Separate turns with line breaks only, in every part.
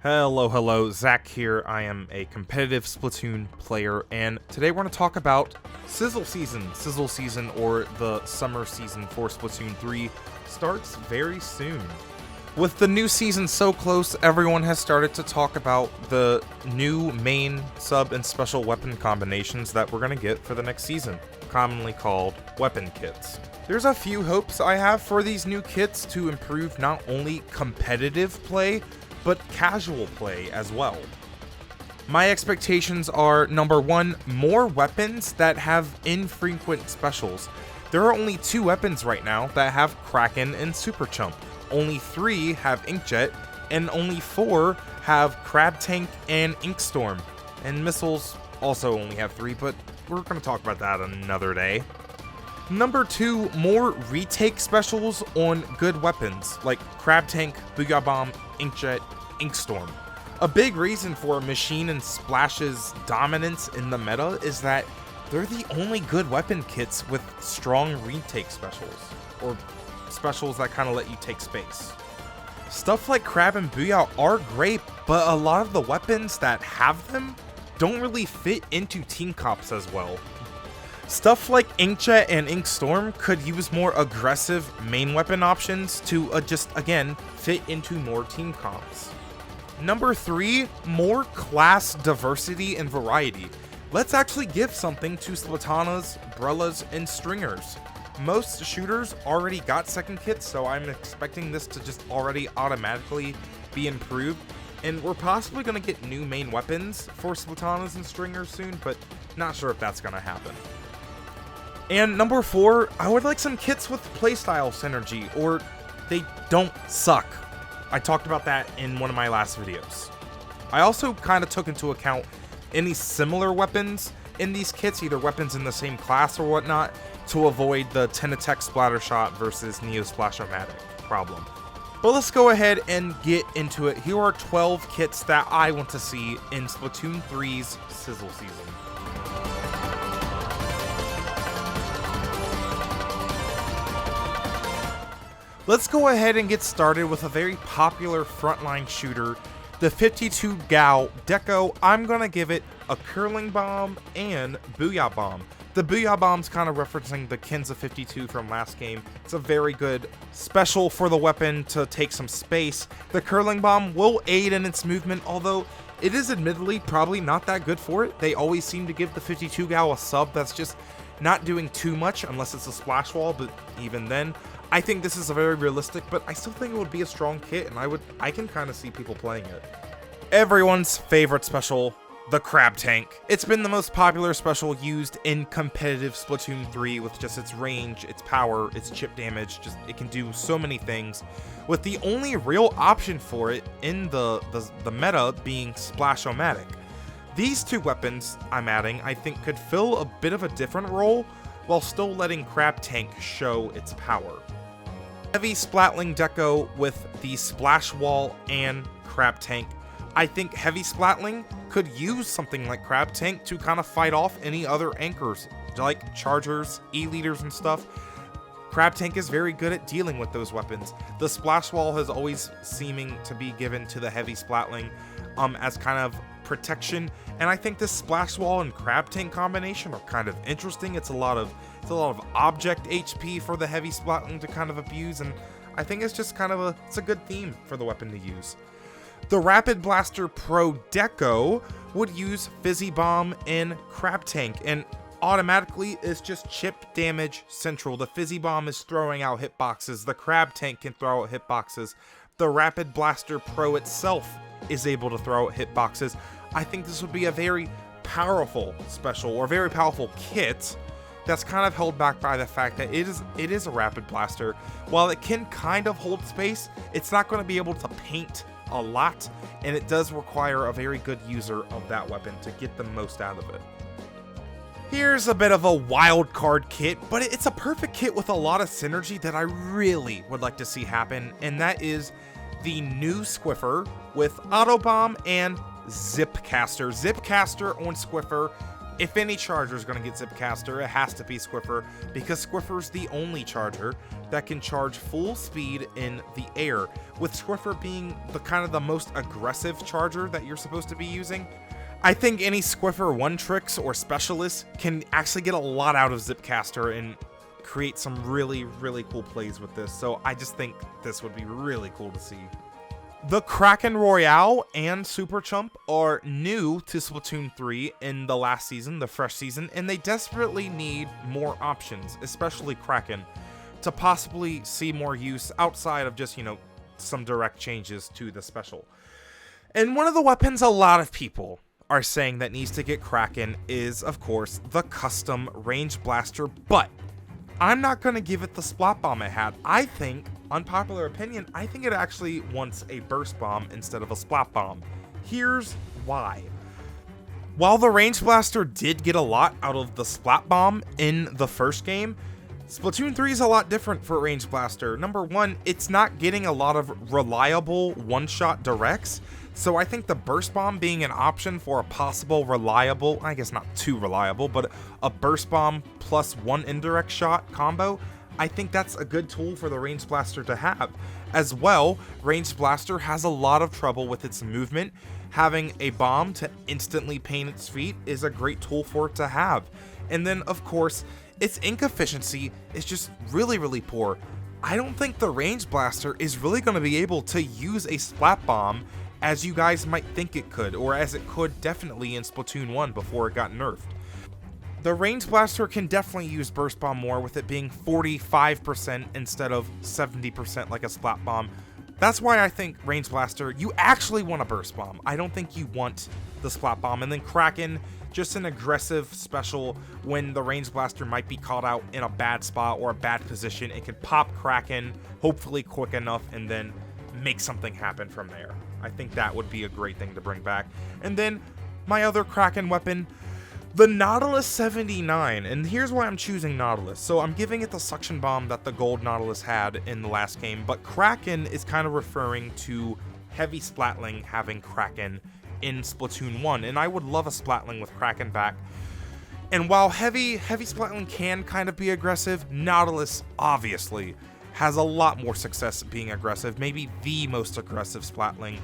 Hello, Zach here. I am a competitive Splatoon player, and today we're going to talk about Sizzle Season. Sizzle Season, or the summer season for Splatoon 3, starts very soon. With the new season so close, everyone has started to talk about the new main, sub, and special weapon combinations that we're going to get for the next season, commonly called weapon kits. There's a few hopes I have for these new kits to improve not only competitive play, but casual play as well. My expectations are, number one, more weapons that have infrequent specials. There are only 2 weapons right now that have Kraken and Super Chump. Only 3 have Inkjet, and only 4 have Crab Tank and Ink Storm. And missiles also only have 3, but we're going to talk about that another day. Number 2, more retake specials on good weapons, like Crab Tank, Booyah Bomb, Inkjet, Ink Storm. A big reason for Machine and Splash's dominance in the meta is that they're the only good weapon kits with strong retake specials, or specials that kind of let you take space. Stuff like Crab and Booyah are great, but a lot of the weapons that have them don't really fit into team comps as well. Stuff like Inkjet and Ink Storm could use more aggressive main weapon options to just, again, fit into more team comps. Number 3, more class diversity and variety. Let's actually give something to Splatanas, Brellas, and Stringers. Most shooters already got second kits, so I'm expecting this to just already automatically be improved. And we're possibly going to get new main weapons for Splatanas and Stringers soon, but not sure if that's going to happen. And number 4, I would like some kits with playstyle synergy, or they don't suck. I talked about that in one of my last videos. I also kind of took into account any similar weapons in these kits, either weapons in the same class or whatnot, to avoid the 10 attack splatter shot versus Neo Splash-O-Matic problem. But let's go ahead and get into it. Here are 12 kits that I want to see in Splatoon 3's Sizzle Season. Let's go ahead and get started with a very popular frontline shooter, the 52 gal Deco. I'm gonna give it a curling bomb and Booyah Bomb. The Booyah Bomb's kind of referencing the Kenza 52 from last game. It's a very good special for the weapon to take some space. The curling bomb will aid in its movement, although it is admittedly probably not that good for it. They always seem to give the 52 gal a sub that's just not doing too much unless it's a splash wall, but even then, I think this is a very realistic, but I still think it would be a strong kit, and I can kind of see people playing it. Everyone's favorite special, the Crab Tank. It's been the most popular special used in competitive Splatoon 3 with just its range, its power, its chip damage, just it can do so many things, with the only real option for it in the meta being Splash-O-Matic. These 2 weapons I'm adding, I think, could fill a bit of a different role while still letting Crab Tank show its power. Heavy Splatling Deco with the Splash Wall and Crab Tank. I think Heavy Splatling could use something like Crab Tank to kind of fight off any other anchors, like Chargers, E-Leaders, and stuff. Crab Tank is very good at dealing with those weapons. The Splash Wall has always seeming to be given to the Heavy Splatling as kind of protection, and I think this Splash Wall and Crab Tank combination are kind of interesting. It's a lot of object HP for the Heavy Splatling to kind of abuse, and I think it's just kind of it's a good theme for the weapon to use. The Rapid Blaster Pro Deco would use Fizzy Bomb and Crab Tank, and automatically is just chip damage central. The Fizzy Bomb is throwing out hitboxes, the Crab Tank can throw out hitboxes, the Rapid Blaster Pro itself is able to throw out hitboxes. I think this would be a very powerful special, or very powerful kit, that's kind of held back by the fact that it is a Rapid Blaster. While it can kind of hold space, it's not going to be able to paint a lot, and it does require a very good user of that weapon to get the most out of it. Here's a bit of a wild card kit, but it's a perfect kit with a lot of synergy that I really would like to see happen, and that is the new Squiffer with Auto Bomb and Zipcaster. Zipcaster on Squiffer If any charger is going to get Zipcaster, it has to be Squiffer, because Squiffer's the only charger that can charge full speed in the air, with Squiffer being the most aggressive charger that you're supposed to be using. I think any Squiffer one tricks or specialists can actually get a lot out of Zipcaster and create some really, really cool plays with this. So I just think this would be really cool to see. The Kraken Royale and Super Chump are new to Splatoon 3 in the last season, the fresh season, and they desperately need more options, especially Kraken, to possibly see more use outside of just, some direct changes to the special. And one of the weapons a lot of people are saying that needs to get Kraken is, of course, the custom range blaster, but I'm not going to give it the splat bomb it had. I think, unpopular opinion, I think it actually wants a burst bomb instead of a splat bomb. Here's why. While the range blaster did get a lot out of the splat bomb in the first game, Splatoon 3 is a lot different for range blaster. Number one, it's not getting a lot of reliable one-shot directs. So I think the burst bomb being an option for a possible reliable, I guess not too reliable, but a burst bomb plus one indirect shot combo, I think that's a good tool for the range blaster to have. As well, range blaster has a lot of trouble with its movement. Having a bomb to instantly paint its feet is a great tool for it to have. And then, of course, its ink efficiency is just really, really poor. I don't think the range blaster is really going to be able to use a splat bomb as you guys might think it could, or as it could definitely in Splatoon 1 before it got nerfed. The range blaster can definitely use burst bomb more, with it being 45% instead of 70% like a splat bomb. That's why I think range blaster, you actually want a burst bomb. I don't think you want the splat bomb. And then Kraken, just an aggressive special when the range blaster might be caught out in a bad spot or a bad position. It can pop Kraken, hopefully quick enough, and then make something happen from there. I think that would be a great thing to bring back. And then my other Kraken weapon, the Nautilus 79, and here's why I'm choosing Nautilus. So I'm giving it the suction bomb that the gold Nautilus had in the last game, but Kraken is kind of referring to heavy splatling having Kraken in Splatoon 1, and I would love a splatling with Kraken back. And while heavy splatling can kind of be aggressive, Nautilus obviously has a lot more success being aggressive, maybe the most aggressive splatling.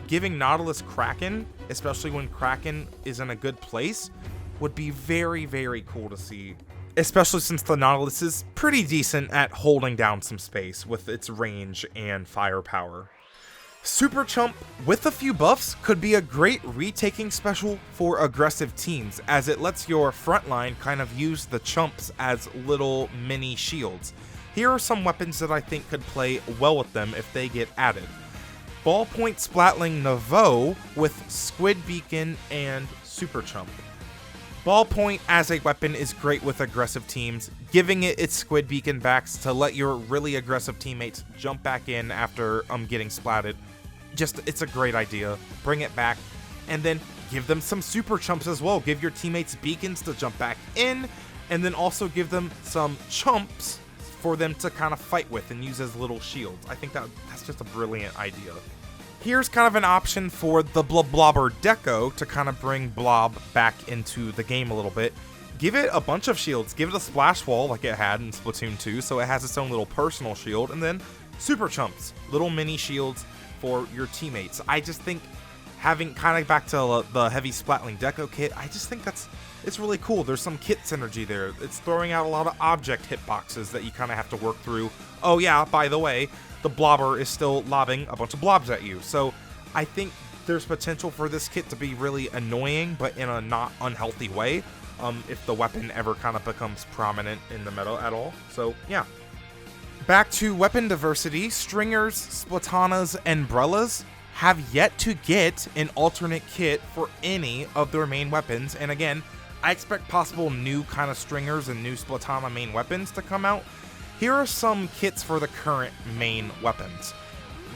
Giving Nautilus Kraken, especially when Kraken is in a good place, would be very, very cool to see, especially since the Nautilus is pretty decent at holding down some space with its range and firepower. Super Chump, with a few buffs, could be a great retaking special for aggressive teams, as it lets your frontline kind of use the chumps as little mini shields. Here are some weapons that I think could play well with them if they get added. Ballpoint Splatling Nouveau with Squid Beacon and Super Chump. Ballpoint as a weapon is great with aggressive teams, giving it its Squid Beacon backs to let your really aggressive teammates jump back in after getting splatted. It's a great idea. Bring it back, and then give them some Super Chumps as well. Give your teammates beacons to jump back in, and then also give them some chumps for them to kind of fight with and use as little shields. I think that's just a brilliant idea. Here's kind of an option for the Blobber Deco to kind of bring Blob back into the game a little bit. Give it a bunch of shields. Give it a splash wall like it had in Splatoon 2, so it has its own little personal shield, and then Super Chumps, little mini shields for your teammates. I just think having kind of back to the heavy splatling Deco kit, I just think it's really cool. There's some kit synergy there. It's throwing out a lot of object hitboxes that you kind of have to work through. Oh yeah, by the way, the Blobber is still lobbing a bunch of blobs at you. So I think there's potential for this kit to be really annoying, but in a not unhealthy way, if the weapon ever kind of becomes prominent in the meta at all. So yeah. Back to weapon diversity, Stringers, Splatanas, and Brellas have yet to get an alternate kit for any of their main weapons, and again, I expect possible new kind of Stringers and new Splatana main weapons to come out. Here are some kits for the current main weapons.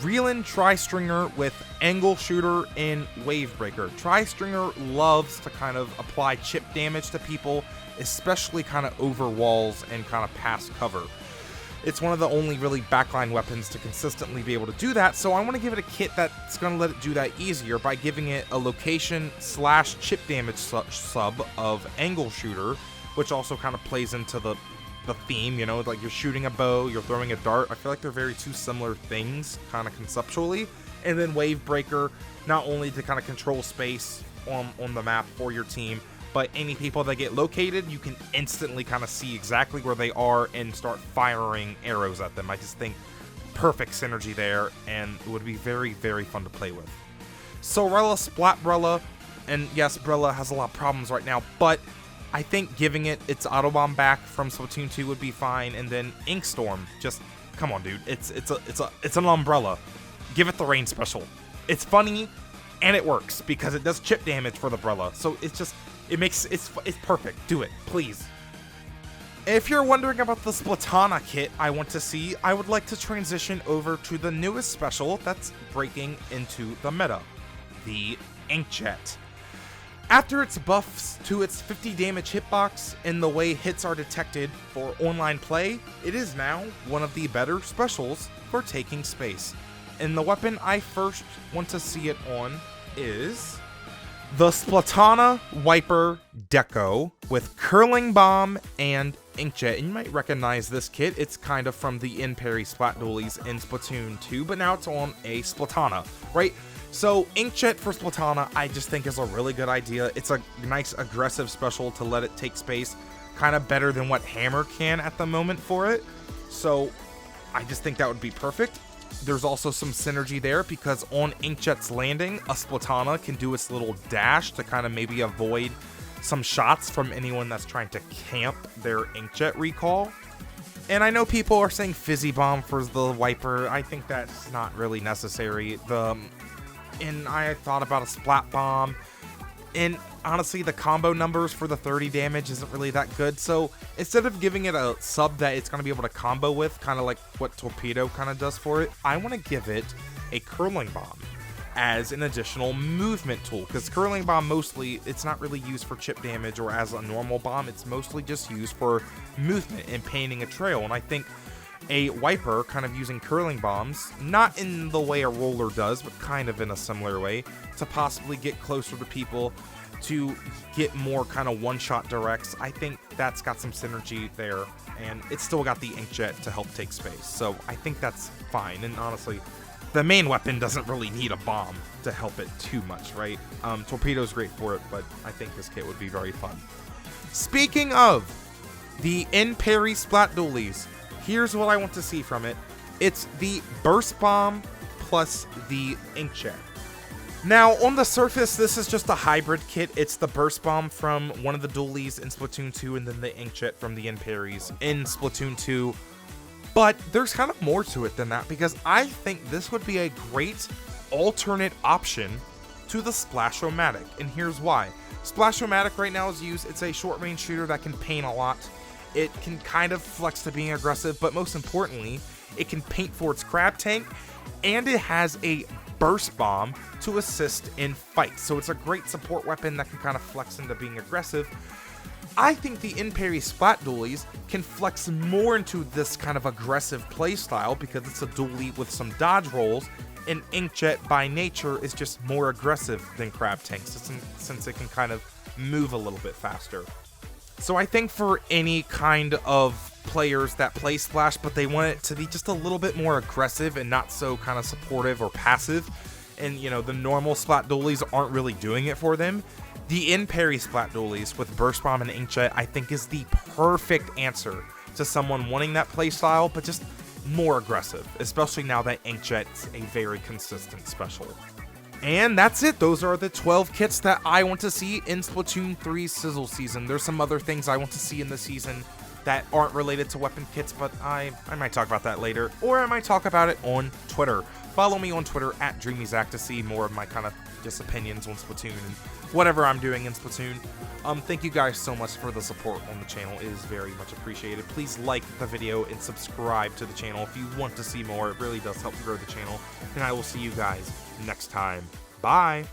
Reelin Tri-Stringer with Angle Shooter and Wave Breaker. Tri-Stringer loves to kind of apply chip damage to people, especially kind of over walls and kind of past cover. It's one of the only really backline weapons to consistently be able to do that, so I want to give it a kit that's going to let it do that easier by giving it a location / chip damage sub of angle shooter, which also kind of plays into the theme, you know, like you're shooting a bow, you're throwing a dart. I feel like they're very two similar things, kind of conceptually. And then Wave Breaker, not only to kind of control space on the map for your team, but any people that get located, you can instantly kind of see exactly where they are and start firing arrows at them. I just think perfect synergy there, and it would be very, very fun to play with. Sorella, Splat Brella, and yes, Brella has a lot of problems right now, but I think giving it its auto bomb back from Splatoon 2 would be fine, and then Ink Storm, just come on, dude, it's an umbrella. Give it the rain special. It's funny, and it works because it does chip damage for the Brella, so it's perfect. Do it, please. If you're wondering about the Splatana kit I want to see, I would like to transition over to the newest special that's breaking into the meta, the Inkjet. After its buffs to its 50 damage hitbox and the way hits are detected for online play, it is now one of the better specials for taking space. And the weapon I first want to see it on is the Splatana Wiper Deco with Curling Bomb and Inkjet. And you might recognize this kit. It's kind of from the in-parry Splat Dualies in Splatoon 2, but now it's on a Splatana, right? So Inkjet for Splatana, I just think is a really good idea. It's a nice aggressive special to let it take space, kind of better than what Hammer can at the moment for it. So I just think that would be perfect. There's also some synergy there because on Inkjet's landing, a Splatana can do its little dash to kind of maybe avoid some shots from anyone that's trying to camp their Inkjet recall. And I know people are saying Fizzy Bomb for the Wiper. I think that's not really necessary. And I thought about a Splat Bomb. And honestly, the combo numbers for the 30 damage isn't really that good. So instead of giving it a sub that it's going to be able to combo with, kind of like what Torpedo kind of does for it, I want to give it a Curling Bomb as an additional movement tool. Because Curling Bomb mostly, it's not really used for chip damage or as a normal bomb. It's mostly just used for movement and painting a trail. And I think a Wiper kind of using Curling Bombs, not in the way a roller does, but kind of in a similar way, to possibly get closer to people, to get more kind of one-shot directs. I think that's got some synergy there, and it's still got the Inkjet to help take space. So I think that's fine, and honestly, the main weapon doesn't really need a bomb to help it too much, right? Torpedo's great for it, but I think this kit would be very fun. Speaking of the in-parry Splat Dualies, here's what I want to see from it. It's the Burst Bomb plus the Inkjet. Now, on the surface, this is just a hybrid kit. It's the Burst Bomb from one of the Dualies in Splatoon 2 and then the Inkjet from the in-parries in Splatoon 2. But there's kind of more to it than that because I think this would be a great alternate option to the Splash-O-Matic. And here's why. Splash-O-Matic right now is used. It's a short-range shooter that can paint a lot. It can kind of flex to being aggressive, but most importantly, it can paint for its crab tank, and it has a Burst Bomb to assist in fights. So it's a great support weapon that can kind of flex into being aggressive. I think the in-parry Splat Dualies can flex more into this kind of aggressive playstyle because it's a dualie with some dodge rolls, and Inkjet by nature is just more aggressive than crab tanks since it can kind of move a little bit faster. So I think for any kind of players that play Splash, but they want it to be just a little bit more aggressive and not so kind of supportive or passive, and you know, the normal Splat Dualies aren't really doing it for them, the in-parry Splat Dualies with Burst Bomb and Inkjet I think is the perfect answer to someone wanting that playstyle, but just more aggressive, especially now that Inkjet's a very consistent special. And that's it. Those are the 12 kits that I want to see in Splatoon 3's Sizzle season. There's some other things I want to see in the season that aren't related to weapon kits, but I might talk about that later, or I might talk about it on Twitter. Follow me on Twitter at DreamyZach to see more of my kind of just opinions on Splatoon and whatever I'm doing in Splatoon. Thank you guys so much for the support on the channel. It is very much appreciated. Please like the video and subscribe to the channel if you want to see more. It really does help grow the channel. And I will see you guys next time. Bye!